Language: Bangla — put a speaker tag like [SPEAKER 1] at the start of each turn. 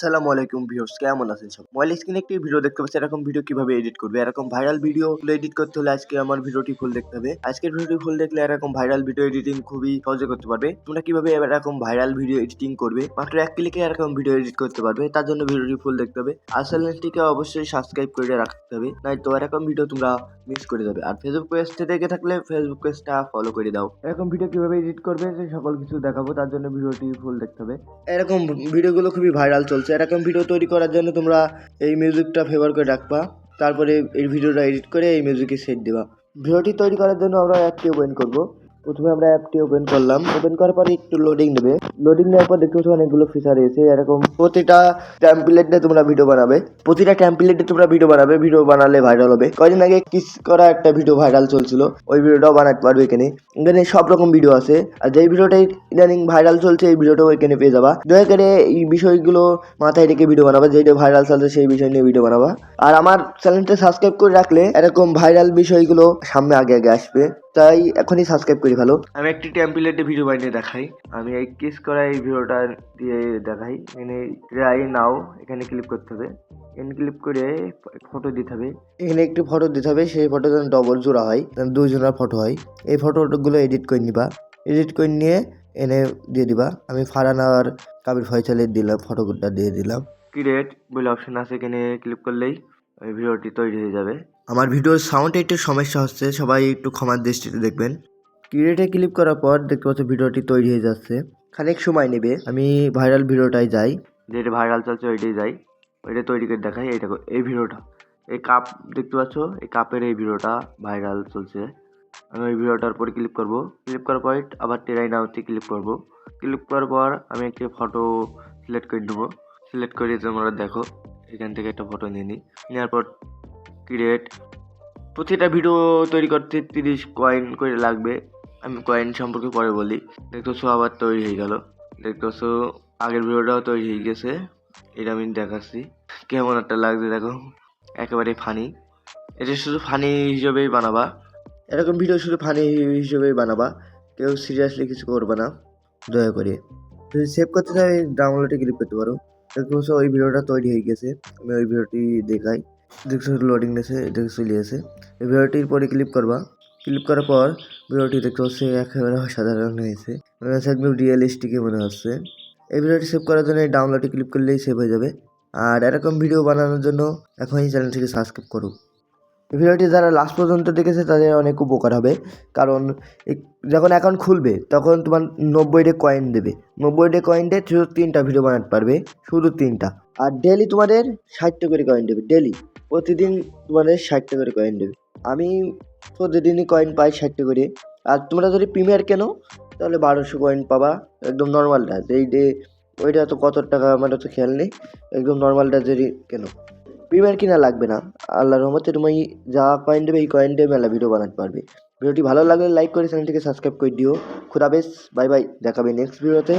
[SPEAKER 1] আসসালামু আলাইকুম ভিউয়ার্স, কেমন আছেন সব? মোবাইল স্ক্রিনে একটি ভিডিও দেখতে পাচ্ছেন, এরকম ভিডিও কিভাবে এডিট করবে। এরকম ভাইরাল ভিডিও এডিট করতে হলে আজকে আমার ভিডিওটি ফুল দেখতে হবে। আজকের ভিডিওটি ফুল দেখলে এরকম ভাইরাল ভিডিও এডিটিং খুবই সহজে করতে পারবে। তোমরা কিভাবে এরকম ভাইরাল ভিডিও এডিটিং করবে মাত্র এক ক্লিকে এরকম ভিডিও এডিট করতে পারবে। তার জন্য ভিডিওটি ফুল দেখতে হবে। আর চ্যানেলটিকে অবশ্যই সাবস্ক্রাইব করে রাখতে হবে, নয়তো এরকম ভিডিও তোমরা মিস করে যাবে। আর ফেসবুক পেজটা দেখে থাকলে ফেসবুক পেজটা ফলো করে দাও। এরকম ভিডিও কিভাবে এডিট করবে সেই সকল কিছু দেখাবো, তার জন্য ভিডিওটি ফুল দেখতে হবে। এরকম ভিডিওগুলো খুবই ভাইরাল চলছে। এরকম ভিডিও তৈরি করার জন্য তোমরা এই মিউজিকটা ফেভার করে রাখবা, তারপরে এই ভিডিওটা এডিট করে এই মিউজিকে সেট দিবা। ভিডিওটি তৈরি করার জন্য আমরা অ্যাপটি ওপেন করব। প্রথমে আমরা অ্যাপটি ওপেন করলাম। ওপেন করার পরে একটু লোডিং নেবে। লোডিং নেওয়ার পর দেখতে পাচ্ছ অনেকগুলো ফিচার এসে এরকম প্রতিটা টেমপ্লেটে তোমরা ভিডিও বানাবে। প্রতিটা টেমপ্লেটে তোমরা ভিডিও বানাবে। ভিডিও বানালে ভাইরাল হবে। কয়েকদিন আগে কিস করা একটা ভিডিও ভাইরাল চলছিল, ওই ভিডিওটাও বানাতে পারবে এখানে। এখানে সব রকম ভিডিও আছে। আর যেই ভিডিওটাই ইদানিং ভাইরাল চলছে এই ভিডিওটাও এখানে পেয়ে যাবা। দয়া করে এই বিষয়গুলো মাথায় রেখে ভিডিও বানাবা, যেটা ভাইরাল চলছে সেই বিষয় নিয়ে ভিডিও বানাবা। আর আমার চ্যানেলটা সাবস্ক্রাইব করে রাখলে এরকম ভাইরাল বিষয়গুলো সামনে আগে আগে আসবে, তাই এখনই সাবস্ক্রাইব করে ভালো। আমি একটি টেমপ্লেটে ভিডিও বানিয়ে দেখাই। আমি এই কিস করা এই ভিডিওটা দিয়ে দেখাই। এখানে ট্রাই নাও এখানে ক্লিক করতে হবে। এখানে ক্লিক করে ফটো দিতে হবে। এখানে একটি ফটো দিতে হবে, সেই ফটো যেন ডবল জোড়া হয়, যেন দুইজনের ফটো হয়। এই ফটোগুলো এডিট করে নিবা। এডিট করে নিয়ে এনে দিয়ে দিবা। আমি ফারহান আর কাবির ফয়সালের দিলাম, ফটোটা দিয়ে দিলাম। ক্রিয়েট বলে অপশন আছে, এখানে ক্লিক করলেই এই ভিডিওটি তৈরি হয়ে যাবে। আমার ভিডিওর সাউন্ডে একটু সমস্যা হচ্ছে, সবাই একটু ক্ষমার দৃষ্টিতে দেখবেন। ক্রিয়েটে ক্লিক করার পর দেখতে পাচ্ছ ভিডিওটি তৈরি হয়ে যাচ্ছে। খানিক সময় নেবে। আমি ভাইরাল ভিডিওটাই যাই, যেটা ভাইরাল চলছে ওইটাই যাই, ওইটা তৈরি করে দেখাই। এই দেখো এই ভিডিওটা, এই কাপ দেখতে পাচ্ছ, এই কাপের এই ভিডিওটা ভাইরাল চলছে। আমি ওই ভিডিওটার উপরে ক্লিক করব। ক্লিক করার পর আবার ট্রাই নাওতে ক্লিক করব। ক্লিক করার পর আমি একটি ফটো সিলেক্ট করে নেবো। সিলেক্ট করে তোমরা দেখো এখান থেকে একটা ফটো নিয়ে নিই। নেওয়ার পর ক্রিয়েট। প্রতিটা ভিডিও তৈরি করতে 30 কয়েন করে লাগবে। আমি কয়েন সম্পর্কে পরে বলি। দেখতেছো আবার তৈরি হয়ে গেল। দেখতেছো আগের ভিডিওটাও তৈরি হয়ে গেছে। এটা আমি দেখাচ্ছি কেমন একটা লাগছে, দেখো একেবারে ফানি। এটা শুধু ফানি হিসেবেই বানাবা। এরকম ভিডিও শুধু ফানি হিসেবেই বানাবা, কেউ সিরিয়াসলি কিছু করবে না দয়া করে। যদি সেভ করতে চাই ডাউনলোডে ক্লিক করতে পারো। দেখছো ওই ভিডিওটা তৈরি হয়ে গেছে। আমি ওই ভিডিওটি দেখাই। দেখছো লোডিং নিয়েছে, দেখো চলে গেছে। এই ভিডিওটির পরে ক্লিক করবা। ক্লিক করার পর ভিডিওটি দেখতে হচ্ছে একেবারে অসাধারণ হয়েছে, মনে হচ্ছে একদম রিয়েলিস্টিক মনে হচ্ছে। এই ভিডিওটি সেভ করার জন্য ডাউনলোডে ক্লিক করলেই সেভ হয়ে যাবে। আর এরকম ভিডিও বানানোর জন্য এখনই চ্যানেলটিকে সাবস্ক্রাইব করো। ভিডিওটি যারা লাস্ট পর্যন্ত দেখেছে তাদের অনেক উপকার হবে, কারণ যখন অ্যাকাউন্ট খুলবে তখন তোমার 90টা কয়েন দেবে। 90টা কয়েন দিয়ে শুধু 3টা ভিডিও বানাতে পারবে, শুধু 3টা। আর ডেলি তোমাদের 60টা করে কয়েন দেবে। ডেলি প্রতিদিন তোমাদের 60টা করে কয়েন দেবে। আমি প্রতিদিনই কয়েন পাই 60টা করে। আর তোমরা যদি প্রিমিয়ার কেনো তাহলে 1200 কয়েন পাবা। একদম নর্মালটা যেই ডে ওইটা তো কত টাকা আমার তো খেয়াল নেই। একদম নর্মালটা যদি কেনো প্রিমিয়ার কিনা লাগবে না। আল্লাহর রহমতে তুমি যা কয়েন দেবে এই কয়েন দিয়ে মেলা ভিডিও বানাতে পারবে। ভিডিওটি ভালো লাগলে লাইক করে চ্যানেলটিকে সাবস্ক্রাইব করে দিও। খুদাবেশ, বাই বাই, দেখাবে নেক্সট ভিডিওতে।